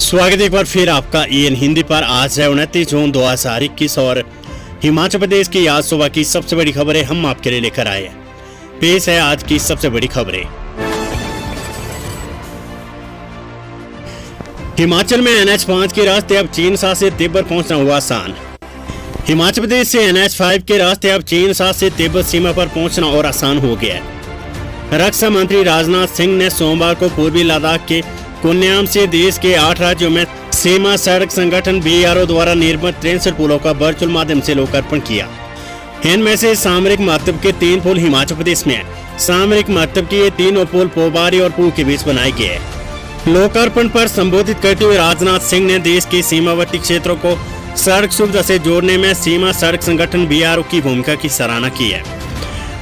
स्वागत एक बार फिर आपका EN हिंदी पर। आज है 29 जून 2021 और हिमाचल प्रदेश की आज सुबह की सबसे बड़ी खबरें हम आपके लिए लेकर आए हैं। पेश है आज की सबसे बड़ी खबरें। हिमाचल में NH5 के रास्ते अब चीन शासित तिब्बत पहुंचना हुआ आसान। हिमाचल प्रदेश से NH5 के रास्ते अब चीन शासित तिब्बत सीमा पर पहुंचना और आसान हो गया है। रक्षा मंत्री राजनाथ सिंह ने सोमवार को पूर्वी लद्दाख के कुन्याम से देश के 8 राज्यों में सीमा सड़क संगठन BRO द्वारा निर्मित 63 पुलों का वर्चुअल माध्यम से लोकार्पण किया। इनमें से सामरिक महत्व के 3 पुल हिमाचल प्रदेश में है। सामरिक महत्व के ये तीनों पुल पोबारी और पूह के बीच बनाए गए हैं। लोकार्पण पर संबोधित करते हुए राजनाथ सिंह ने देश के सीमावर्ती क्षेत्रों को सड़क सुविधा से जोड़ने में सीमा सड़क संगठन BRO की भूमिका की सराहना की है।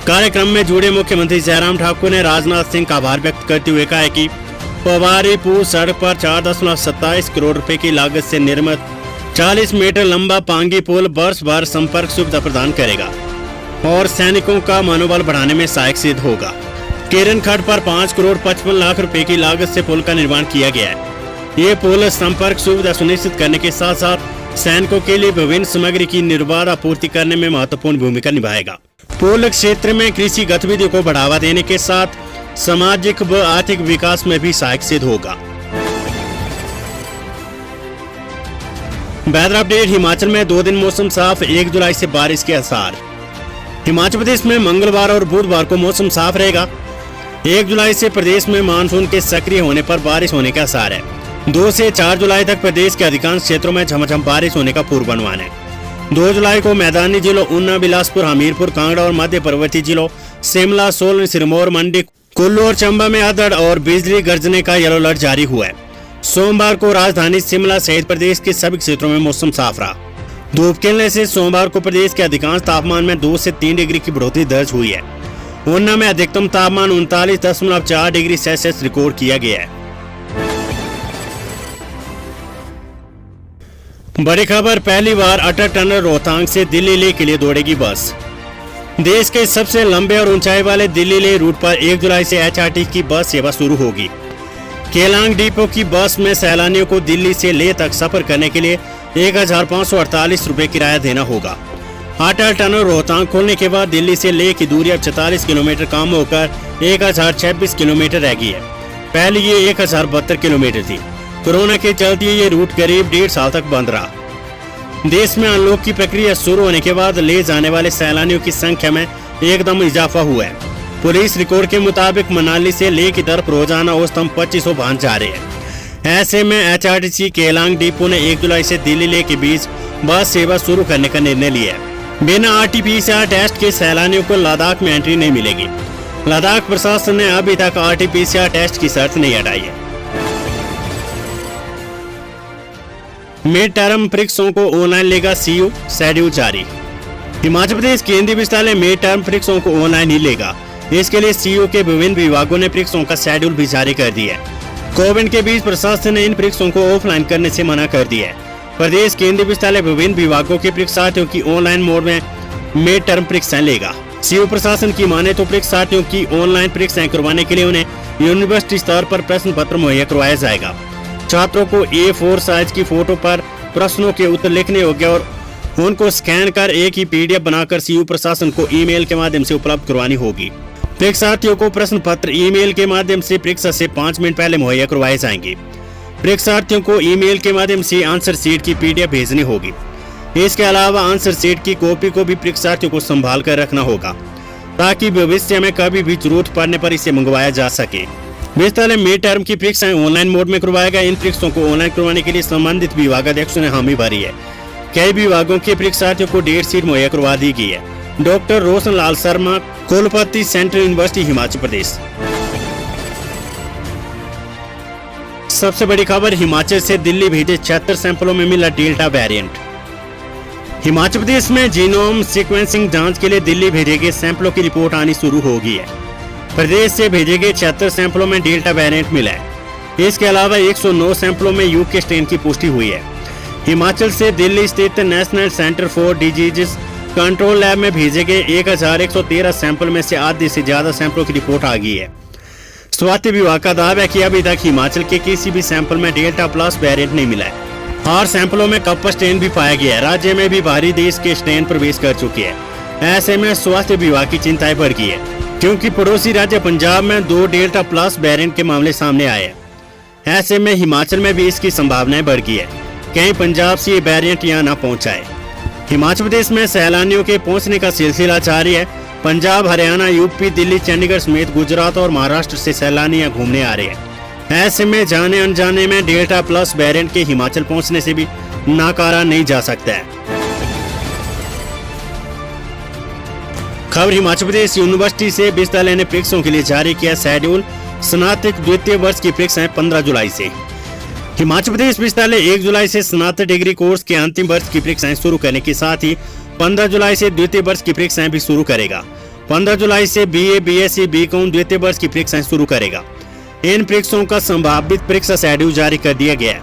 कार्यक्रम में जुड़े मुख्यमंत्री जयराम ठाकुर ने राजनाथ सिंह का आभार व्यक्त करते हुए कहा कि पोबारी पूह सड़क पर 4.27 करोड़ रुपए की लागत से निर्मित 40 मीटर लंबा पांगी पुल वर्ष भर संपर्क सुविधा प्रदान करेगा और सैनिकों का मनोबल बढ़ाने में सहायक सिद्ध होगा। केरन खड्ड पर 5 करोड़ 55 लाख रुपए की लागत से पुल का निर्माण किया गया है। ये पुल संपर्क सुविधा सुनिश्चित करने के साथ साथ सैनिकों के लिए विभिन्न सामग्री की निर्बाध आपूर्ति करने में महत्वपूर्ण भूमिका निभाएगा। पुल क्षेत्र में कृषि गतिविधियों को बढ़ावा देने के साथ सामाजिक व आर्थिक विकास में भी सहायक सिद्ध होगा। Weather update. हिमाचल में 2 दिन मौसम साफ, 1 जुलाई से बारिश के आसार। हिमाचल प्रदेश में मंगलवार और बुधवार को मौसम साफ रहेगा। 1 जुलाई से प्रदेश में मानसून के सक्रिय होने पर बारिश होने के आसार है। 2 से 4 जुलाई तक प्रदेश के अधिकांश क्षेत्रों में झमाझम बारिश होने का पूर्वानुमान है। 2 जुलाई को मैदानी जिलों ऊना, बिलासपुर, हमीरपुर, कांगड़ा और मध्य पर्वतीय जिलों शिमला, सोलन, सिरमौर, मंडी, कुल्लू और चंबा में अंधड़ और बिजली गरजने का येलो अलर्ट जारी हुआ है। सोमवार को राजधानी शिमला सहित प्रदेश के सभी क्षेत्रों में मौसम साफ रहा। धूप खिलने से सोमवार को प्रदेश के अधिकांश तापमान में 2 से 3 डिग्री की बढ़ोतरी दर्ज हुई है। ऊना में अधिकतम तापमान 39.4 डिग्री सेल्सियस रिकॉर्ड किया गया है। बड़ी खबर। पहली बार अटल टनल रोहतांग से दिल्ली लेह के लिए दौड़ेगी बस। देश के सबसे लंबे और ऊंचाई वाले दिल्ली लेह रूट पर 1 जुलाई से HRT की बस सेवा शुरू होगी। केलांग डिपो की बस में सैलानियों को दिल्ली से लेह तक सफर करने के लिए 1548 रुपए किराया देना होगा। अटल टनल रोहतांग खोलने के बाद दिल्ली से लेह की दूरी अब 44 किलोमीटर कम होकर 1026 किलोमीटर रह गई है। पहले ये 1072 किलोमीटर थी। कोरोना के चलते ये रूट करीब 1.5 साल तक बंद रहा। देश में अनलॉक की प्रक्रिया शुरू होने के बाद ले जाने वाले सैलानियों की संख्या में एकदम इजाफा हुआ है। पुलिस रिकॉर्ड के मुताबिक मनाली से लेह की तरफ रोजाना औसतन 2500 वाहन जा रहे हैं। ऐसे में HRTC केलांग डिपो ने 1 जुलाई से दिल्ली लेह के बीच बस सेवा शुरू करने का निर्णय लिया है। बिना RT-PCR टेस्ट के सैलानियों को लद्दाख में एंट्री नहीं मिलेगी। लद्दाख प्रशासन ने अभी तक RT-PCR टेस्ट की शर्त नहीं हटाई है। मिड टर्म परीक्षाओं को ऑनलाइन लेगा CU, शेड्यूल जारी। हिमाचल प्रदेश केंद्रीय विद्यालय मिड टर्म परीक्षाओं को ऑनलाइन ही लेगा। इसके लिए CU के विभिन्न विभागों ने परीक्षाओं का शेड्यूल भी जारी कर दिया है। कोविड के बीच प्रशासन ने इन परीक्षाओं को ऑफलाइन करने से मना कर दिया है। प्रदेश केंद्रीय विद्यालय विभिन्न विभागों के परीक्षार्थियों की ऑनलाइन मोड में मिड टर्म परीक्षाएं लेगा। CU प्रशासन की माने तो परीक्षार्थियों की ऑनलाइन परीक्षाएं करवाने के लिए उन्हें यूनिवर्सिटी स्तर पर प्रश्न पत्र मुहैया करवाया जाएगा। छात्रों को A4 साइज की फोटो पर प्रश्नों के उत्तर लिखने होंगे और उनको स्कैन कर एक ही PDF बनाकर CU प्रशासन को ईमेल के माध्यम से उपलब्ध करवानी होगी। परीक्षार्थियों को प्रश्न पत्र ईमेल के माध्यम से परीक्षा से 5 मिनट पहले मुहैया करवाए जाएंगे। परीक्षार्थियों को ईमेल के माध्यम से आंसर शीट की PDF भेजनी होगी। इसके अलावा आंसर शीट की कॉपी को भी परीक्षार्थियों को संभाल कर रखना होगा ताकि भविष्य में कभी भी जरूरत पड़ने पर इसे मंगवाया जा सके। विद्यालय मिड टर्म की परीक्षाएं ऑनलाइन मोड में करवाएगा। इन परीक्षाओं को ऑनलाइन करवाने के लिए संबंधित विभागाध्यक्षों ने हामी भरी है। कई विभागों के परीक्षार्थियों को डेट शीट मुहैया करवा दी गई है। डॉक्टर रोशन लाल शर्मा, कुलपति, सेंट्रल यूनिवर्सिटी, हिमाचल प्रदेश। सबसे बड़ी खबर। हिमाचल से दिल्ली भेजे 76 सैंपलों में मिला डेल्टा वेरिएंट। हिमाचल प्रदेश में जीनोम सीक्वेंसिंग जांच के लिए दिल्ली भेजे गए सैंपलों की रिपोर्ट आनी शुरू हो गई है। प्रदेश से भेजे गए 76 सैंपलों में डेल्टा वेरिएंट मिला है। इसके अलावा 109 सैंपलों में UK स्ट्रेन की पुष्टि हुई है। हिमाचल से दिल्ली स्थित national centre for diseases control lab में भेजे गए 1113 सैंपल में से आधे से ज्यादा सैंपलों की रिपोर्ट आ गई है। स्वास्थ्य विभाग का दावा है कि अभी तक हिमाचल के किसी भी सैंपल में डेल्टा प्लस वेरिएंट नहीं मिला है और सैंपलों में कप स्ट्रेन भी पाया गया है। राज्य में भी भारी देश के स्ट्रेन प्रवेश कर चुके हैं। ऐसे में स्वास्थ्य विभाग की चिंताएं बढ़ गई है, क्योंकि पड़ोसी राज्य पंजाब में 2 डेल्टा प्लस वेरिएंट के मामले सामने आए हैं। ऐसे में हिमाचल में भी इसकी संभावनाएं बढ़ गई है, कहीं पंजाब से ये वेरिएंट यहाँ न पहुँचाए। हिमाचल प्रदेश में सैलानियों के पहुँचने का सिलसिला जारी है। पंजाब, हरियाणा, यूपी, दिल्ली, चंडीगढ़ समेत गुजरात और महाराष्ट्र से सैलानी यहाँ घूमने आ रहे हैं। ऐसे में जाने अनजाने में डेल्टा प्लस वेरिएंट के हिमाचल पहुंचने से भी नकारा नहीं जा सकता है। खबर हिमाचल प्रदेश यूनिवर्सिटी से विश्वविद्यालय ने परीक्षाओं के लिए जारी किया शेड्यूल। स्नातक द्वितीय वर्ष की परीक्षाएं 15 जुलाई से। हिमाचल प्रदेश विश्वविद्यालय 1 जुलाई से स्नातक डिग्री कोर्स के अंतिम वर्ष की परीक्षाएं शुरू करने के साथ ही 15 जुलाई से द्वितीय वर्ष की परीक्षाएं भी शुरू करेगा। 15 जुलाई से BA, BSc, BCom द्वितीय वर्ष की परीक्षाएं शुरू करेगा। इन परीक्षाओं का संभावित परीक्षा शेड्यूल जारी कर दिया गया है।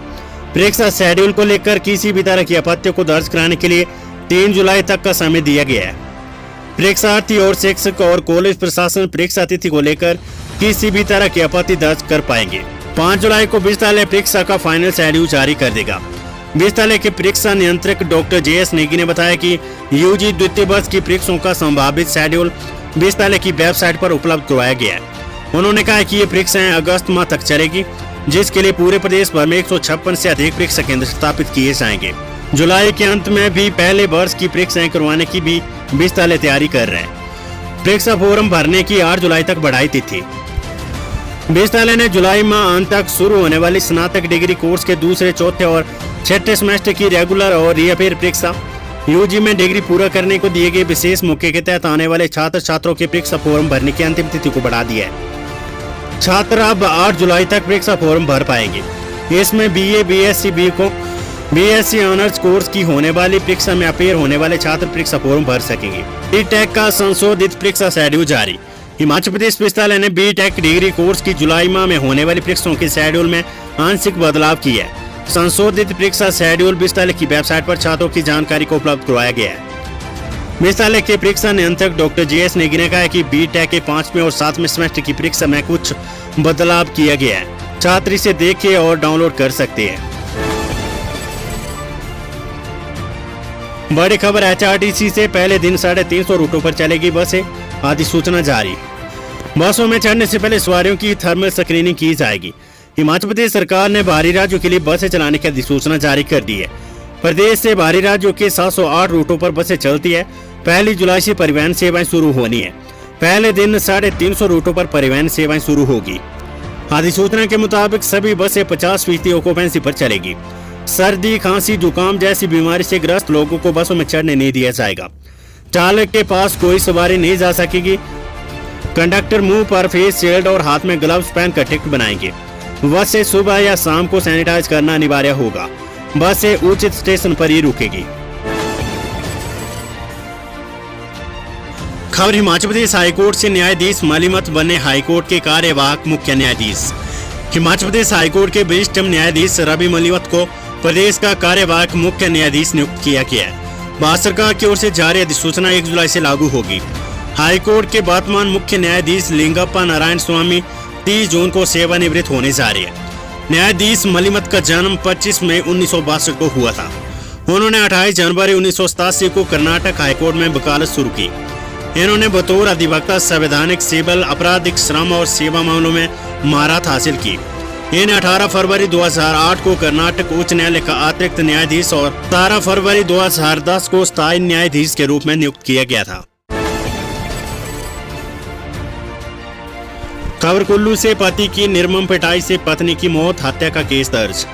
परीक्षा शेड्यूल को लेकर किसी भी तरह की आपत्तियों को दर्ज कराने के लिए 3 जुलाई तक का समय दिया गया है। परीक्षार्थी और शिक्षक और कॉलेज प्रशासन परीक्षा तिथि को लेकर किसी भी तरह की आपत्ति दर्ज कर पाएंगे। 5 जुलाई को विश्वविद्यालय परीक्षा का फाइनल शेड्यूल जारी कर देगा। विश्वविद्यालय के परीक्षा नियंत्रक डॉक्टर JS नेगी ने बताया कि UG द्वितीय वर्ष की परीक्षाओं का संभावित शेड्यूल विश्वविद्यालय की वेबसाइट पर उपलब्ध करवाया गया है। उन्होंने कहा कि ये परीक्षाएं अगस्त माह तक चलेगी, जिसके लिए पूरे प्रदेश भर में 156 से अधिक परीक्षा केंद्र स्थापित किए जाएंगे। जुलाई के अंत में भी पहले वर्ष की परीक्षाएं करवाने की भी विश्वविद्यालय तैयारी कर रहे हैं। परीक्षा फॉर्म भरने की 8 जुलाई तक बढ़ाई थी। विश्वविद्यालय ने जुलाई माह अंत तक शुरू होने वाली स्नातक डिग्री कोर्स के दूसरे, चौथे और छठे सेमेस्टर की रेगुलर और रीअपेयर परीक्षा, UG में डिग्री पूरा करने को दिए गए विशेष मौके के तहत आने वाले छात्रों के परीक्षा फॉर्म भरने की अंतिम तिथि को बढ़ा दिया है। छात्र अब 8 जुलाई तक परीक्षा फॉर्म भर पाएंगे। इसमें BA, BSc, BCom, BSc honours course की होने वाली परीक्षा में अपेयर होने वाले छात्र परीक्षा फॉर्म भर सकेंगे। BTech का संशोधित परीक्षा शेड्यूल जारी। हिमाचल प्रदेश विश्वविद्यालय ने BTech डिग्री कोर्स की जुलाई माह में होने वाली परीक्षाओं के शेड्यूल में आंशिक बदलाव किया है। संशोधित परीक्षा शेड्यूल विश्वविद्यालय की वेबसाइट पर छात्रों की जानकारी को उपलब्ध करवाया गया है। विश्वविद्यालय के परीक्षा नियंत्रक डॉक्टर JS नेगी ने कहा है कि BTech के 5वें और 7वें सेमेस्टर की परीक्षा में कुछ बदलाव किया गया है। छात्र इसे देख और डाउनलोड कर सकते हैं। बड़ी खबर, HRTC से पहले दिन 350 रूटों पर चलेगी बसें, अधिसूचना जारी। बसों में चढ़ने से पहले सवारियों की थर्मल स्क्रीनिंग की जाएगी। हिमाचल प्रदेश सरकार ने बाहरी राज्यों के लिए बसें चलाने की अधिसूचना जारी कर दी है। प्रदेश से बाहरी राज्यों के 708 रूटों पर बसें चलती है। 1 जुलाई से परिवहन सेवाएं शुरू होनी है। पहले दिन 350 रूटों पर परिवहन सेवाएं शुरू होगी। अधिसूचना के मुताबिक सभी बसें 50% ऑक्यूपेंसी पर चलेगी। सर्दी, खांसी, जुकाम जैसी बीमारी से ग्रस्त लोगों को बसों में चढ़ने नहीं दिया जाएगा। चालक के पास कोई सवारी नहीं जा सकेगी। कंडक्टर मुंह पर फेस शील्ड और हाथ में ग्लव्स पहनकर टिकट बनाएंगे। बस से सुबह या शाम को सैनिटाइज करना अनिवार्य होगा। बस से उचित स्टेशन पर ही रुकेगी। खबर हिमाचल प्रदेश हाईकोर्ट से, न्यायाधीश मलिमत बने हाईकोर्ट के कार्यवाहक मुख्य न्यायाधीश। हिमाचल प्रदेश हाईकोर्ट के वरिष्ठ न्यायाधीश रवि मलिमत को प्रदेश का कार्यवाहक मुख्य न्यायाधीश नियुक्त किया गया है। भारत सरकार की ओर से जारी अधिसूचना 1 जुलाई से लागू होगी। हाईकोर्ट के वर्तमान मुख्य न्यायाधीश लिंगप्पा नारायण स्वामी 30 जून को सेवानिवृत्त होने जा रहे हैं। न्यायाधीश मलिमत का जन्म 25 मई 1962 को हुआ था। उन्होंने 28 जनवरी 1987 को कर्नाटक हाईकोर्ट में वकालत शुरू की। इन्होंने बतौर अधिवक्ता संवैधानिक, सिविल, आपराधिक, श्रम और सेवा मामलों में महारत हासिल की। इन्हें 18 फरवरी 2008 को कर्नाटक उच्च न्यायालय का अतिरिक्त न्यायाधीश और 17 फरवरी 2010 को स्थायी न्यायाधीश के रूप में नियुक्त किया गया था। खबर कुल्लू से, पति की निर्मम पिटाई से पत्नी की मौत, हत्या का केस दर्ज।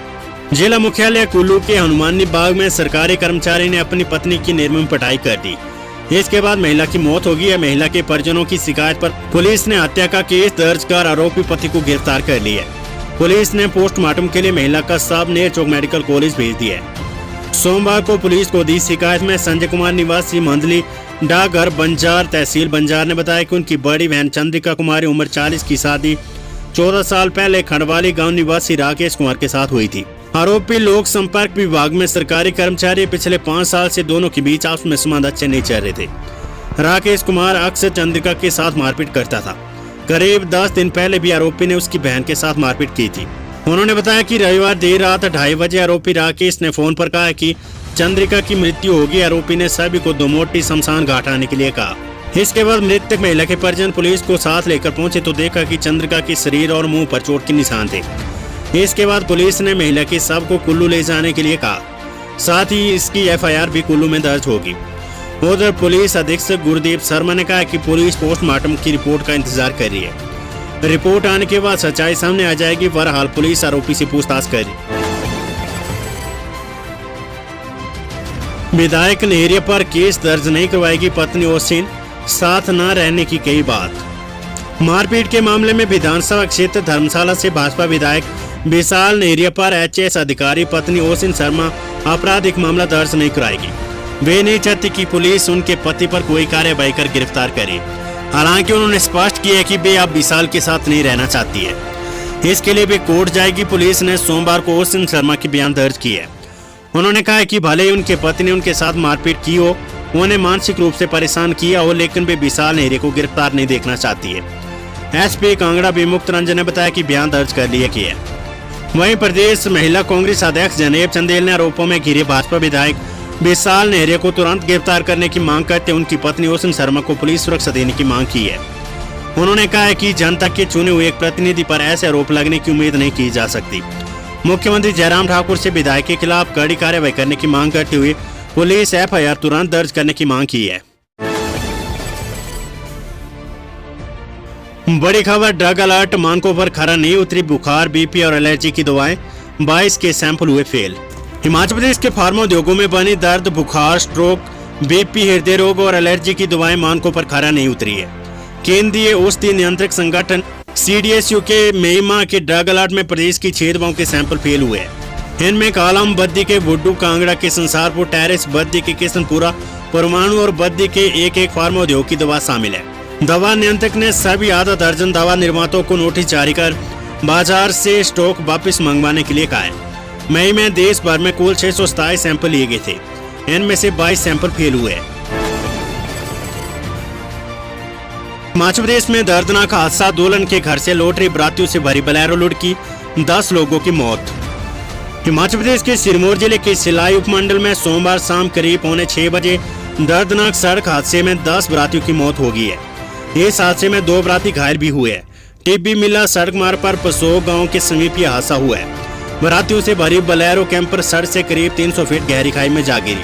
जिला मुख्यालय कुल्लू के हनुमानी बाग में सरकारी कर्मचारी ने अपनी पत्नी की निर्मम पिटाई कर दी। इसके बाद महिला की मौत हो गई है। महिला के परिजनों की शिकायत पर पुलिस ने हत्या का केस दर्ज कर आरोपी पति को गिरफ्तार कर लिया है। पुलिस ने पोस्टमार्टम के लिए महिला का शव नेर चौक मेडिकल कॉलेज भेज दिया है। सोमवार को पुलिस को दी शिकायत में संजय कुमार निवासी मंदली डाकघर बंजार तहसील बंजार ने बताया कि उनकी बड़ी बहन चंद्रिका कुमारी उम्र 40 की शादी 14 साल पहले खंडवाली गांव निवासी राकेश कुमार के साथ हुई थी। आरोपी लोक संपर्क विभाग में सरकारी कर्मचारी, पिछले 5 साल से दोनों के बीच आपस में संबंध अच्छे नहीं चल रहे थे। राकेश कुमार अक्सर चंद्रिका के साथ मारपीट करता था। करीब 10 दिन पहले भी आरोपी ने उसकी बहन के साथ मारपीट की थी। उन्होंने बताया कि रविवार देर रात 2:30 बजे आरोपी राकेश ने फोन पर कहा कि चंद्रिका की मृत्यु होगी। आरोपी ने सभी को दोमोटी शमशान घाट आने के लिए कहा। इसके बाद मृतक महिला के परिजन पुलिस को साथ लेकर पहुंचे तो देखा कि चंद्रिका के शरीर और मुंह पर चोट के निशान थे। इसके बाद पुलिस ने महिला के शव को कुल्लू ले जाने के लिए कहा, साथ ही इसकी FIR भी कुल्लू में दर्ज होगी। उधर पुलिस अधीक्षक गुरदीप शर्मा ने कहा कि पुलिस पोस्टमार्टम की रिपोर्ट का इंतजार कर रही है। रिपोर्ट आने के बाद सच्चाई सामने आ जाएगी। बहरहाल पुलिस आरोपी से पूछताछ कर रही है। विधायक नेहरिया पर केस दर्ज नहीं करवाएगी पत्नी ओसिन, साथ न रहने की कई बात। मारपीट के मामले में विधानसभा क्षेत्र धर्मशाला से भाजपा विधायक विशाल नेहरिया पर HS अधिकारी पत्नी ओसिन शर्मा आपराधिक मामला दर्ज नहीं कराएगी। वे नहीं चाहती कि पुलिस उनके पति पर कोई कार्यवाही कर गिरफ्तार करे। हालांकि उन्होंने स्पष्ट किया कि वे अब विशाल के साथ नहीं रहना चाहती है। इसके लिए वे कोर्ट जाएगी। पुलिस ने सोमवार को ओसिन शर्मा की बयान दर्ज की है। उन्होंने कहा कि भले ही उनके पति ने उनके साथ मारपीट की हो, उन्हें मानसिक रूप से परेशान किया हो, लेकिन वे विशाल नेहरिया को गिरफ्तार नहीं देखना चाहती है। SP कांगड़ा विमुक्त रंजन ने बताया कि बयान दर्ज कर लिया गया है। वहीं प्रदेश महिला कांग्रेस अध्यक्ष जनेब चंदेल ने आरोपों में घिरे भाजपा विधायक विशाल नेहरिया को तुरंत गिरफ्तार करने की मांग करते उनकी पत्नी ओसिन शर्मा को पुलिस सुरक्षा देने की मांग की है। उन्होंने कहा है कि जनता के चुने हुए एक प्रतिनिधि पर ऐसे आरोप लगने की उम्मीद नहीं की जा सकती। मुख्यमंत्री जयराम ठाकुर से विधायक के खिलाफ कड़ी कार्रवाई करने की मांग करते हुए पुलिस FIR तुरंत दर्ज करने की मांग की है। बड़ी खबर, ड्रग अलर्ट, मानकों पर खरा नहीं उतरी बुखार, BP और एलर्जी की दवाएं, 22 के सैंपल हुए फेल। हिमाचल प्रदेश के फार्मा उद्योगों में बनी दर्द, बुखार, स्ट्रोक, BP, हृदय रोग और एलर्जी की दवाएं मानकों पर खरा नहीं उतरी है। केंद्रीय औषधि नियंत्रक संगठन CDSU के मई माह के ड्रग अलर्ट में प्रदेश की 6 दवाओं के सैंपल फेल हुए हैं। इनमें कालम, बद्दी के बुड्डू, कांगड़ा के संसारपुर, टेरिस, बद्दी के किशनपुरा, परमाणु और बद्दी के एक फार्मा उद्योग की दवा शामिल है। दवा नियंत्रक ने सभी आधा दर्जन दवा निर्माताओं को नोटिस जारी कर बाजार से स्टॉक वापस मंगवाने के लिए कहा है। मई में देश भर में कुल 627 सैंपल लिए गए थे। इनमें से 22 सैंपल फेल हुए। हिमाचल प्रदेश में दर्दनाक हादसा, दुल्हन के घर से लौट रही बरातियों से भरी बोलेरो लुढ़की, 10 लोगों की मौत। हिमाचल प्रदेश के सिरमौर जिले के सिलाई उपमंडल में सोमवार शाम करीब 5:45 बजे दर्दनाक सड़क हादसे में 10 बरातियों की मौत हो गई है। इस हादसे में 2 बराती घायल भी हुए हैं। टिब्बी मिला सड़क मार्ग पर पसोग गांव के समीप यह हादसा हुआ है। बरातियों से भरी बोलेरो कैंपर सड़क से करीब 300 फीट गहरी खाई में जा गिरी,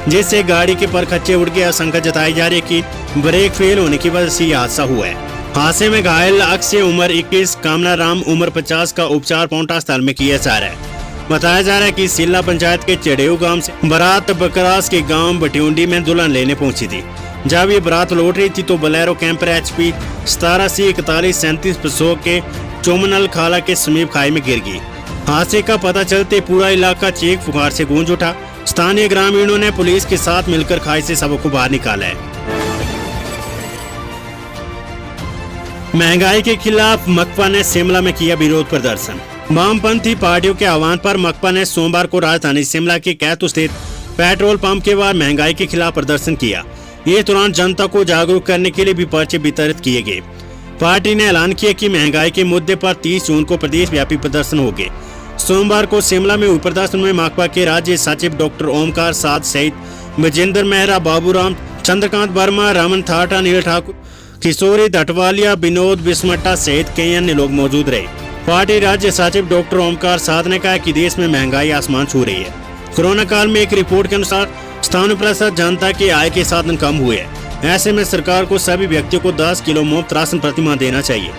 जिससे गाड़ी के परखच्चे उड़ गए। आशंका जताई जा रही है कि ब्रेक फेल होने की वजह से यह हादसा हुआ है। हादसे में घायल अक्षय उम्र 21, कामना राम उम्र 50 का उपचार पौंटा अस्पताल में किया जा रहा है। बताया जा रहा है कि सिल्ला पंचायत के चढ़ेऊ गांव से बारात बकरास के गांव बटियोंडी में दुल्हन लेने पहुंची थी। जब ये बारात लौट रही थी तो बोलेरो कैंपर HP 8741 पसोग के चोमनल खाला के समीप खाई में गिर गई। हादसे का पता चलते पूरा इलाका चीख पुकार से गूंज उठा। स्थानीय ग्रामीणों ने पुलिस के साथ मिलकर खाई से सबको बाहर निकाला है। महंगाई के खिलाफ मकपा ने शिमला में किया विरोध प्रदर्शन। वामपंथी पार्टियों के आह्वान पर मकपा ने सोमवार को राजधानी शिमला के कैथू स्थित पेट्रोल पंप के बाहर महंगाई के खिलाफ प्रदर्शन किया। इस दौरान जनता को जागरूक करने के लिए भी पर्चे वितरित किए गए। पार्टी ने ऐलान किया कि महंगाई के मुद्दे पर 30 जून को प्रदेश व्यापी प्रदर्शन होंगे। सोमवार को शिमला में हुए प्रदर्शन में माकपा के राज्य सचिव डॉक्टर ओमकार साध सहित विजेंद्र मेहरा, बाबूराम, चंद्रकांत वर्मा, रमन थाटा, नील ठाकुर, किशोरी धटवालिया, विनोद बिस्मट्टा सहित कई अन्य लोग मौजूद रहे। पार्टी राज्य सचिव डॉक्टर ओमकार साध ने कहा कि देश में महंगाई आसमान छू रही है। कोरोना काल में एक रिपोर्ट के अनुसार स्थानों जनता के आय के साधन कम हुए हैं। ऐसे में सरकार को सभी व्यक्तियों को 10 किलो मुफ्त राशन प्रतिमाह देना चाहिए।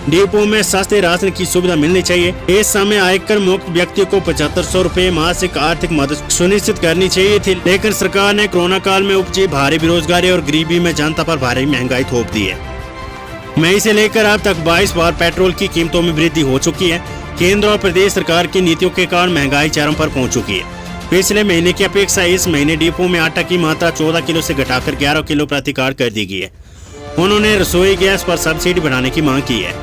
डिपो में सस्ते राशन की सुविधा मिलनी चाहिए। इस समय आयकर मुक्त व्यक्ति को 7500 रुपए मासिक आर्थिक मदद सुनिश्चित करनी चाहिए थी, लेकिन सरकार ने कोरोना काल में उपजी भारी बेरोजगारी और गरीबी में जनता पर भारी महंगाई थोप दी है। मई से लेकर अब तक 22 बार पेट्रोल की कीमतों में वृद्धि हो चुकी है। केंद्र और प्रदेश सरकार की नीतियों के कारण महंगाई चरम पर पहुंच चुकी है। पिछले महीने की अपेक्षा इस महीने डिपो में आटा की मात्रा 14 किलो से घटाकर 11 किलो प्रति कार्ड कर दी गई है। उन्होंने रसोई गैस पर सब्सिडी बढ़ाने की मांग की है।